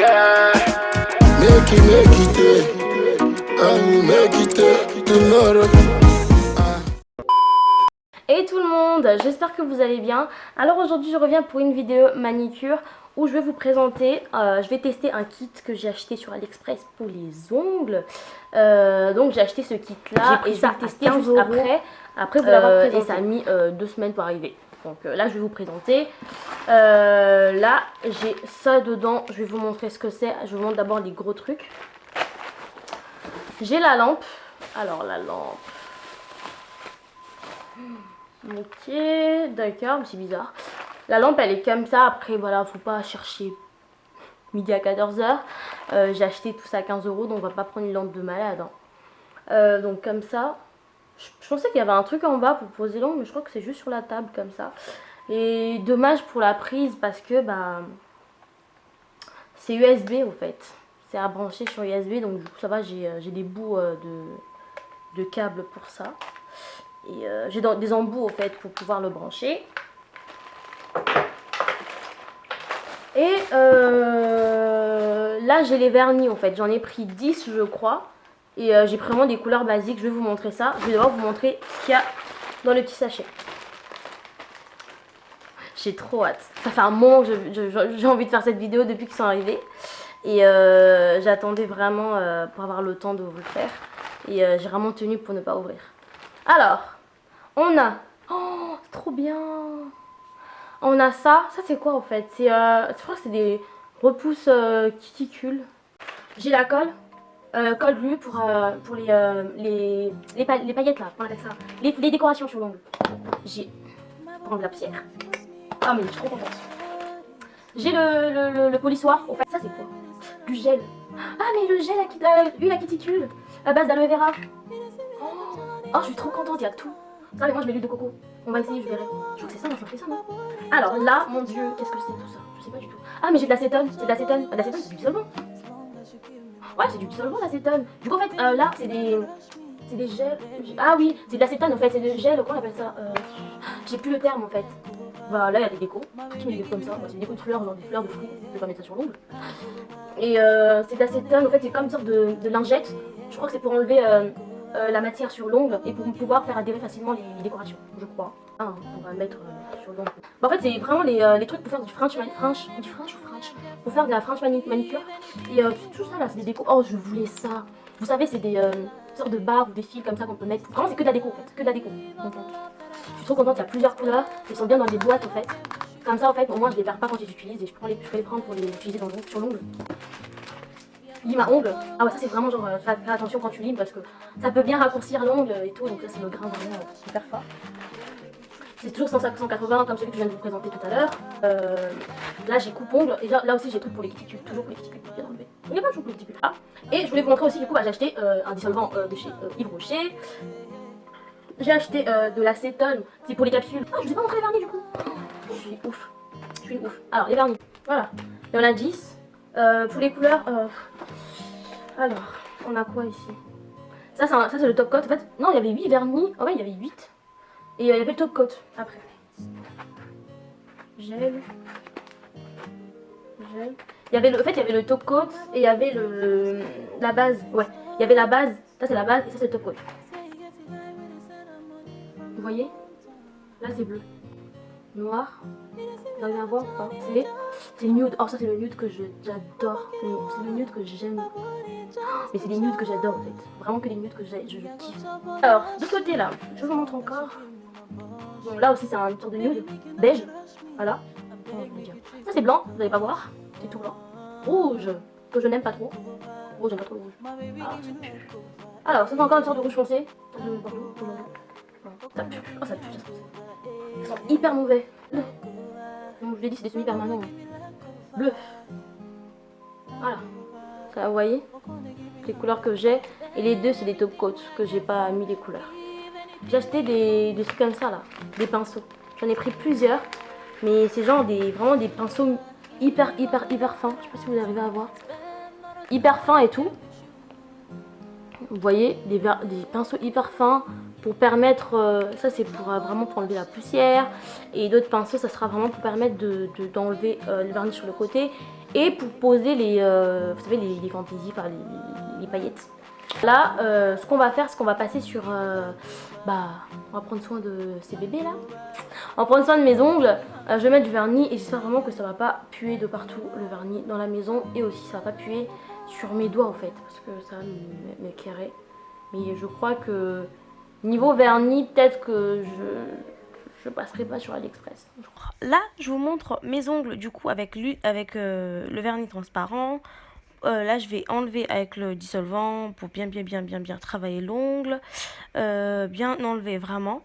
Et tout le monde, j'espère que vous allez bien. Alors aujourd'hui je reviens pour une vidéo manicure où je vais vous présenter, je vais tester un kit que j'ai acheté sur AliExpress pour les ongles. Donc j'ai acheté ce kit là et je vais le tester juste après vous l'avoir présenté. Et ça a mis 2 semaines pour arriver. Donc là je vais vous présenter. Là j'ai ça dedans, je vais vous montrer ce que c'est. Je vous montre d'abord les gros trucs. J'ai la lampe. Alors la lampe. Ok, d'accord, c'est bizarre. La lampe elle est comme ça, après voilà, faut pas chercher midi à 14h. J'ai acheté tout ça à 15 €, donc on va pas prendre une lampe de malade. Hein. Donc comme ça, je pensais qu'il y avait un truc en bas pour poser l'ongle, mais je crois que c'est juste sur la table comme ça. Et dommage pour la prise parce que bah c'est USB au fait. C'est à brancher sur USB, donc du coup ça va, j'ai des bouts de câbles pour ça. Et j'ai des embouts au fait pour pouvoir le brancher. Et là j'ai les vernis en fait, j'en ai pris 10 je crois. Et j'ai pris vraiment des couleurs basiques, je vais vous montrer ça. Je vais d'abord vous montrer ce qu'il y a dans le petit sachet. J'ai trop hâte, ça fait un moment que j'ai envie de faire cette vidéo depuis qu'ils sont arrivés. Et j'attendais vraiment pour avoir le temps de vous le faire. Et j'ai vraiment tenu pour ne pas ouvrir. Alors, on a... Oh, c'est trop bien. On a ça. Ça, c'est quoi, en fait? C'est, je crois que c'est des repousses cuticules. J'ai la colle. Colle glue pour les paillettes, là. On appelle ça. Les décorations sur l'ongle. J'ai... Prendre la pierre. Ah, mais je suis trop contente. J'ai le polissoir. En fait, ça, c'est quoi? Du gel. Ah, mais le gel à huile à cuticule. À base d'aloe vera. Oh, je suis trop contente, il y a tout. Ça, mais moi je mets l'huile de coco. On va essayer, je verrai. Je crois que c'est ça, ça fait ça, non? Alors là, mon dieu, qu'est-ce que c'est tout ça? Je sais pas du tout. Ah, mais j'ai de l'acétone. C'est de l'acétone. Ah, l'acétone, c'est du dissolvant. Ouais, c'est du dissolvant, l'acétone. Du coup, en fait, là, c'est des gels. Ah oui, c'est de l'acétone en fait, c'est des gels. Comment on appelle ça? J'ai plus le terme en fait. Bah là, il y a des décos. Toutes mes décos comme ça. C'est des décos de fleurs, genre des fleurs de fruits. Je vais pas mettre ça sur l'ongle. Et c'est de l'acétone. En fait, c'est comme une sorte de lingette. Je crois que c'est pour enlever la matière sur l'ongle et pour pouvoir faire adhérer facilement les décorations, je crois. Ah, on va mettre sur l'ongle. Bah, en fait, c'est vraiment les trucs pour faire du French pour faire de la French manicure. Et tout ça là, c'est des décos. Oh, je voulais ça. Vous savez, c'est des sortes de barres ou des fils comme ça qu'on peut mettre. Vraiment, c'est que de la déco en fait, que de la déco. Donc, je suis trop contente, il y a plusieurs couleurs. Elles sont bien dans des boîtes en fait. Comme ça, en fait, au moins, je les perds pas quand je les utilise et je peux les prendre pour les utiliser sur l'ongle. Lime à ongles. Ah ouais, ça c'est vraiment genre, fais attention quand tu limes parce que ça peut bien raccourcir l'ongle et tout, donc là c'est le grain vraiment super fort. C'est toujours 180 comme celui que je viens de vous présenter tout à l'heure. Là j'ai coupe-ongles et là aussi j'ai truc pour les cuticules, toujours pour les cuticules, bien enlevé. Il n'y a pas toujours pour les cuticules. Ah. Et je voulais vous montrer aussi, du coup, bah, j'ai acheté un dissolvant de chez Yves Rocher. J'ai acheté de l'acétone, c'est pour les capsules. Ah, je vous ai pas montré les vernis du coup. Je suis ouf, je suis une ouf. Alors les vernis, voilà, il y en a 10. Pour les couleurs, alors, on a quoi ici? Ça c'est le top coat. En fait, non, il y avait 8 vernis. Oh ouais, il y avait 8. Et il y avait le top coat après. Gel. Il y avait en fait, il y avait le top coat et il y avait la base. Ouais, il y avait la base. Ça c'est la base et ça c'est le top coat. Vous voyez? Là c'est bleu. Noir. Vous arrivez à voir ou pas? C'est nude. Oh, ça c'est le nude que j'adore. C'est le nude que j'aime. Mais c'est les nudes que j'adore en fait. Vraiment que les nudes que je kiffe. Alors, de ce côté là, je vous montre encore. Bon, là aussi c'est un sorte de nude. Beige. Voilà. Ça c'est blanc, vous n'allez pas voir. C'est tout blanc. Rouge, que je n'aime pas trop. Rouge, j'aime pas trop le rouge. Alors, ça c'est encore une sorte de rouge foncé. Ça pue. Oh, ça pue, ça sent. Ils sont hyper mauvais. Comme je l'ai dit, c'est des semi-permanents. Bleu. Voilà. Ça, vous voyez les couleurs que j'ai. Et les deux, c'est des top coats que j'ai pas mis les couleurs. J'ai acheté des trucs comme ça là. Des pinceaux. J'en ai pris plusieurs. Mais c'est genre vraiment des pinceaux hyper fins. Je sais pas si vous arrivez à voir. Hyper fins et tout. Vous voyez, des pinceaux hyper fins pour permettre, ça c'est pour vraiment pour enlever la poussière, et d'autres pinceaux ça sera vraiment pour permettre d'enlever le vernis sur le côté et pour poser vous savez, les fantaisies, enfin les paillettes. Là, ce qu'on va faire, c'est qu'on va passer sur... on va prendre soin de ces bébés là. On va prendre soin de mes ongles. Je vais mettre du vernis et j'espère vraiment que ça va pas puer de partout le vernis dans la maison. Et aussi ça va pas puer sur mes doigts en fait, parce que ça va m'éclairer. Mais je crois que niveau vernis, peut-être que je passerai pas sur AliExpress. Là, je vous montre mes ongles du coup avec le vernis transparent. Là, je vais enlever avec le dissolvant pour bien travailler l'ongle. Bien enlever vraiment.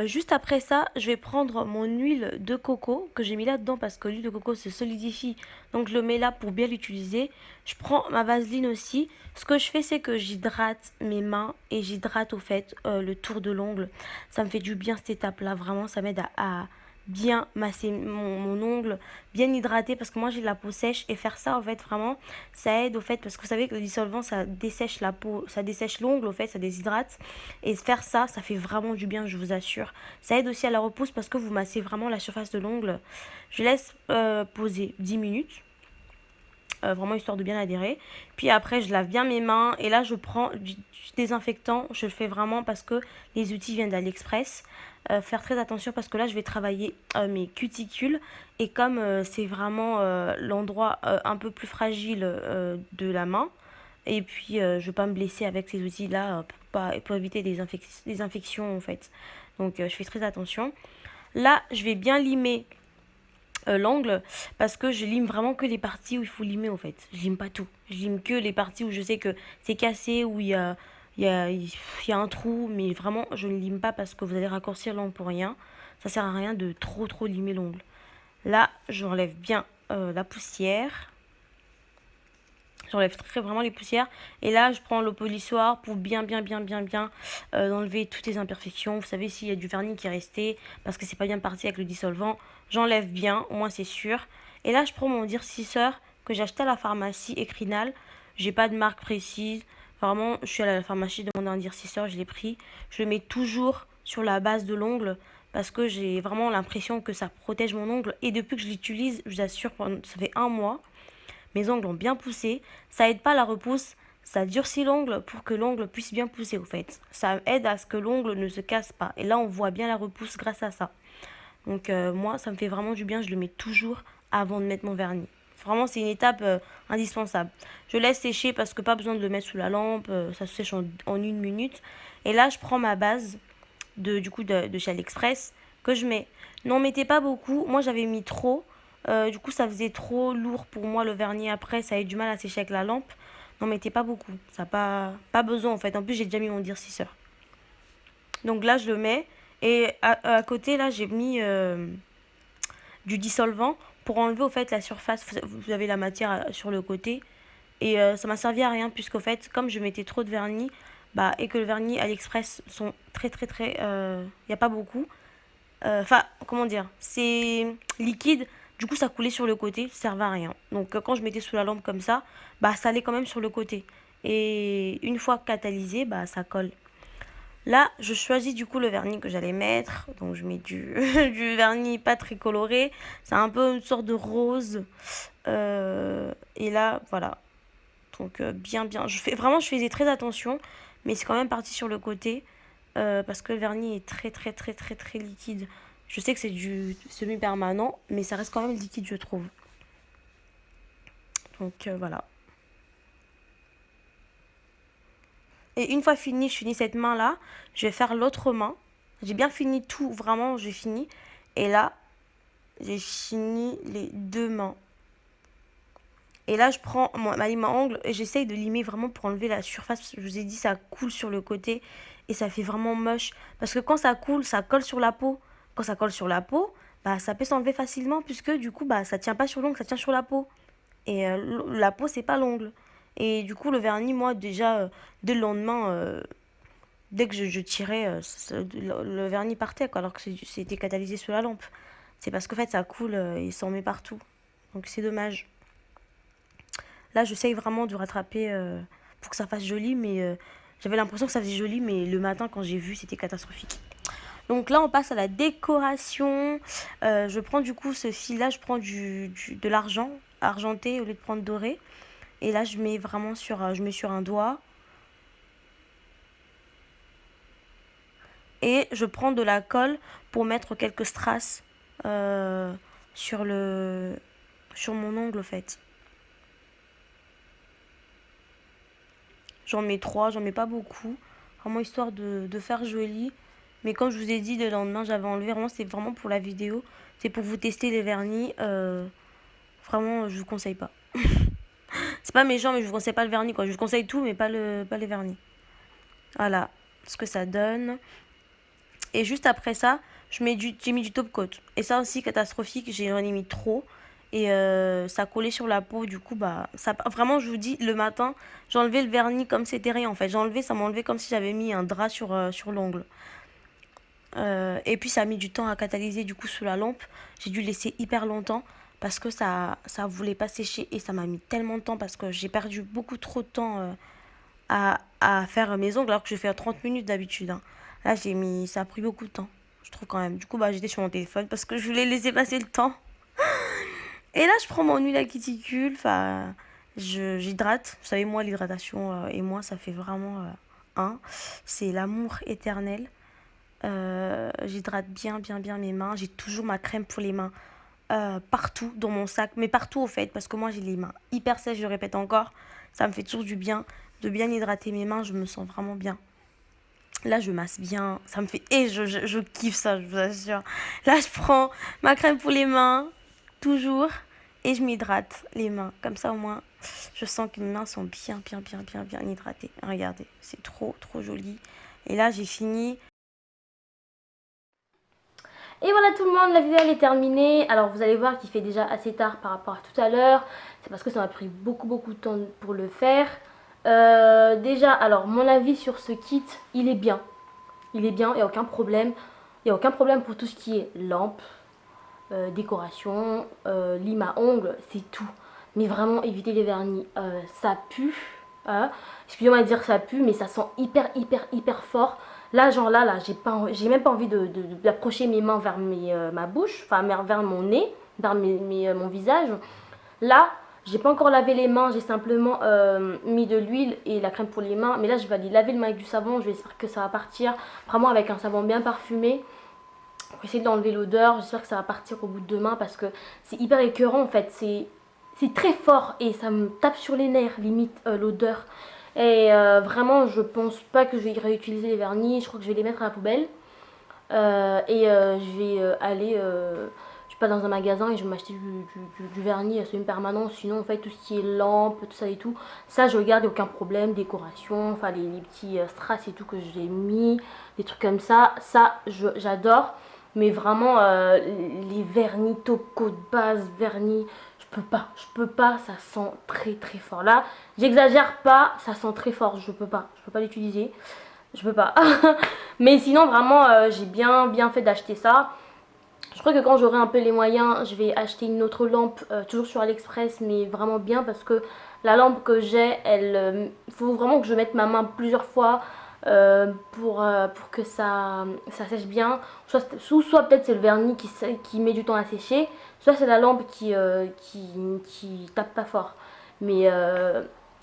Juste après ça, je vais prendre mon huile de coco que j'ai mis là-dedans parce que l'huile de coco se solidifie. Donc je le mets là pour bien l'utiliser. Je prends ma vaseline aussi. Ce que je fais, c'est que j'hydrate mes mains et j'hydrate au fait le tour de l'ongle. Ça me fait du bien cette étape-là. Vraiment, ça m'aide à bien masser mon ongle, bien hydrater parce que moi j'ai de la peau sèche et faire ça en fait vraiment ça aide au fait parce que vous savez que le dissolvant ça dessèche la peau, ça dessèche l'ongle au fait, ça déshydrate et faire ça fait vraiment du bien je vous assure. Ça aide aussi à la repousse parce que vous massez vraiment la surface de l'ongle. Je laisse poser 10 minutes. Vraiment histoire de bien adhérer. Puis après, je lave bien mes mains. Et là, je prends du désinfectant. Je le fais vraiment parce que les outils viennent d'AliExpress. Faire très attention parce que là, je vais travailler mes cuticules. Et comme c'est vraiment l'endroit un peu plus fragile de la main. Et puis, je ne vais pas me blesser avec ces outils-là pour éviter des infections en fait. Donc, je fais très attention. Là, je vais bien limer l'angle parce que je lime vraiment que les parties où il faut limer en fait. Je lime pas tout. Je lime que les parties où je sais que c'est cassé, où il y a un trou, mais vraiment je ne lime pas parce que vous allez raccourcir l'ongle pour rien. Ça sert à rien de trop limer l'ongle. Là, j'enlève bien la poussière. J'enlève vraiment les poussières. Et là, je prends le polissoir pour bien enlever toutes les imperfections. Vous savez, s'il y a du vernis qui est resté, parce que c'est pas bien parti avec le dissolvant, j'enlève bien, au moins c'est sûr. Et là, je prends mon durcisseur que j'ai acheté à la pharmacie Ecrinal. J'ai pas de marque précise. Vraiment, je suis allée à la pharmacie demander un durcisseur, je l'ai pris. Je le mets toujours sur la base de l'ongle parce que j'ai vraiment l'impression que ça protège mon ongle. Et depuis que je l'utilise, je vous assure, ça fait 1 mois. Mes ongles ont bien poussé. Ça aide pas la repousse, ça durcit l'ongle pour que l'ongle puisse bien pousser au fait. Ça aide à ce que l'ongle ne se casse pas. Et là, on voit bien la repousse grâce à ça. Donc moi, ça me fait vraiment du bien. Je le mets toujours avant de mettre mon vernis. Vraiment, c'est une étape indispensable. Je laisse sécher parce que pas besoin de le mettre sous la lampe. Ça se sèche en 1 minute. Et là, je prends ma base de chez AliExpress que je mets. N'en mettez pas beaucoup. Moi, j'avais mis trop. Du coup, ça faisait trop lourd pour moi le vernis après. Ça avait du mal à sécher avec la lampe. N'en mettez pas beaucoup. Ça n'a pas besoin en fait. En plus, j'ai déjà mis mon durcisseur. Donc là, je le mets. Et à côté, là, j'ai mis du dissolvant pour enlever au fait la surface. Vous avez la matière sur le côté. Et ça m'a servi à rien puisqu'au fait, comme je mettais trop de vernis, et que le vernis AliExpress sont très. Il n'y a pas beaucoup. Enfin, comment dire, c'est liquide. Du coup, ça coulait sur le côté, ça servait à rien. Donc, quand je mettais sous la lampe comme ça, ça allait quand même sur le côté. Et une fois catalysé, ça colle. Là, je choisis du coup le vernis que j'allais mettre. Donc, je mets du vernis pas très coloré. C'est un peu une sorte de rose. Et là, voilà. Donc, bien. Je faisais très attention. Mais c'est quand même parti sur le côté. Parce que le vernis est très liquide. Je sais que c'est du semi-permanent, mais ça reste quand même liquide, je trouve. Donc voilà. Et une fois fini, je finis cette main-là, je vais faire l'autre main. J'ai bien fini tout, vraiment, j'ai fini. Et là, j'ai fini les 2 mains. Et là, je prends ma lime à ongles et j'essaye de limer vraiment pour enlever la surface. Je vous ai dit, ça coule sur le côté et ça fait vraiment moche. Parce que quand ça coule, ça colle sur la peau. Quand ça colle sur la peau, ça peut s'enlever facilement puisque du coup, ça tient pas sur l'ongle, ça tient sur la peau. Et la peau, c'est pas l'ongle. Et du coup, le vernis, moi, déjà, dès le lendemain, dès que je tirais, le vernis partait, quoi, alors que c'était catalysé sous la lampe. C'est parce qu'en fait, ça coule et ça en met partout. Donc, c'est dommage. Là, j'essaye vraiment de rattraper pour que ça fasse joli, mais j'avais l'impression que ça faisait joli, mais le matin, quand j'ai vu, c'était catastrophique. Donc là, on passe à la décoration. Je prends du coup ce fil-là, je prends de l'argent. argenté au lieu de prendre doré. Et là, je mets vraiment je mets sur un doigt. Et je prends de la colle pour mettre quelques strass sur mon ongle, en fait. J'en mets 3, j'en mets pas beaucoup. Vraiment histoire de faire joli. Mais comme je vous ai dit, le lendemain, j'avais enlevé. Vraiment, c'est vraiment pour la vidéo. C'est pour vous tester les vernis. Vraiment, je vous conseille pas. C'est pas méchant, mais je vous conseille pas le vernis, quoi. Je vous conseille tout, mais pas les vernis. Voilà ce que ça donne. Et juste après ça, j'ai mis du top coat. Et ça aussi, catastrophique, j'en ai mis trop. Et ça collait sur la peau. Du coup, bah, ça, vraiment, je vous dis, le matin, j'ai enlevé le vernis comme c'était rien, en fait. Ça m'a enlevé comme si j'avais mis un drap sur l'ongle. Et puis, ça a mis du temps à catalyser, du coup, sous la lampe. J'ai dû laisser hyper longtemps parce que ça voulait pas sécher. Et ça m'a mis tellement de temps parce que j'ai perdu beaucoup trop de temps à faire mes ongles alors que je fais à 30 minutes d'habitude. Hein. Là, ça a pris beaucoup de temps, je trouve quand même. Du coup, bah, j'étais sur mon téléphone parce que je voulais laisser passer le temps. Et là, je prends mon huile à cuticule, enfin, j'hydrate. Vous savez, moi, l'hydratation et moi, ça fait vraiment un. C'est l'amour éternel. J'hydrate bien mes mains. J'ai toujours ma crème pour les mains partout dans mon sac, mais partout au fait, parce que moi, j'ai les mains hyper sèches, je le répète encore. Ça me fait toujours du bien de bien hydrater mes mains, je me sens vraiment bien. Là, je masse bien, ça me fait... Et je kiffe ça, je vous assure. Là, je prends ma crème pour les mains, toujours, et je m'hydrate les mains. Comme ça, au moins, je sens que mes mains sont bien hydratées. Regardez, c'est trop joli. Et là, j'ai fini. Et voilà tout le monde, la vidéo elle est terminée. Alors vous allez voir qu'il fait déjà assez tard par rapport à tout à l'heure. C'est parce que ça m'a pris beaucoup de temps pour le faire. Déjà, alors mon avis sur ce kit, il est bien. Il est bien, il n'y a aucun problème. Il n'y a aucun problème pour tout ce qui est lampe, décoration, lime à ongles, c'est tout. Mais vraiment évitez les vernis, ça pue. Excusez-moi de dire ça pue, mais ça sent hyper fort. Là, genre là, j'ai même pas envie d'approcher mes mains vers ma bouche, enfin vers mon nez, vers mon visage. Là, j'ai pas encore lavé les mains, j'ai simplement mis de l'huile et la crème pour les mains. Mais là, je vais aller laver les mains avec du savon, je vais espérer que ça va partir. Vraiment avec un savon bien parfumé. Pour essayer d'enlever l'odeur, j'espère que ça va partir au bout de 2 mains parce que c'est hyper écœurant en fait. C'est très fort et ça me tape sur les nerfs, limite l'odeur. Et vraiment, je pense pas que je vais réutiliser les vernis. Je crois que je vais les mettre à la poubelle. Je vais aller, je sais pas, dans un magasin et je vais m'acheter du vernis semi-permanent. Sinon, en fait, tout ce qui est lampe, tout ça et tout, ça je regarde, aucun problème. Décoration, enfin les petits strass et tout que j'ai mis, des trucs comme ça j'adore. Mais vraiment, les vernis, top coat, base, vernis, je peux pas, ça sent très fort. Là, j'exagère pas, ça sent très fort, je peux pas l'utiliser, je peux pas. Mais sinon, vraiment, j'ai bien fait d'acheter ça. Je crois que quand j'aurai un peu les moyens, je vais acheter une autre lampe, toujours sur AliExpress, mais vraiment bien parce que la lampe que j'ai, faut vraiment que je mette ma main plusieurs fois pour que ça sèche bien. Soit peut-être c'est le vernis qui met du temps à sécher, soit c'est la lampe qui tape pas fort. Mais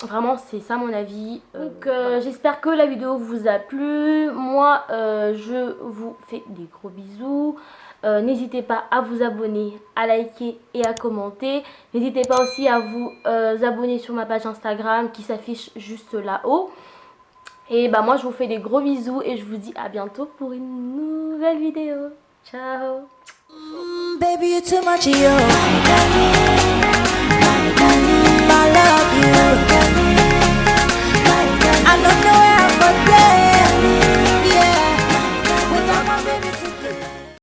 vraiment c'est ça mon avis. Donc j'espère que la vidéo vous a plu. Moi je vous fais des gros bisous. N'hésitez pas à vous abonner, à liker et à commenter. N'hésitez pas aussi à vous abonner sur ma page Instagram qui s'affiche juste là-haut. Et bah moi je vous fais des gros bisous et je vous dis à bientôt pour une nouvelle vidéo. Ciao. Baby, you're too much, yo.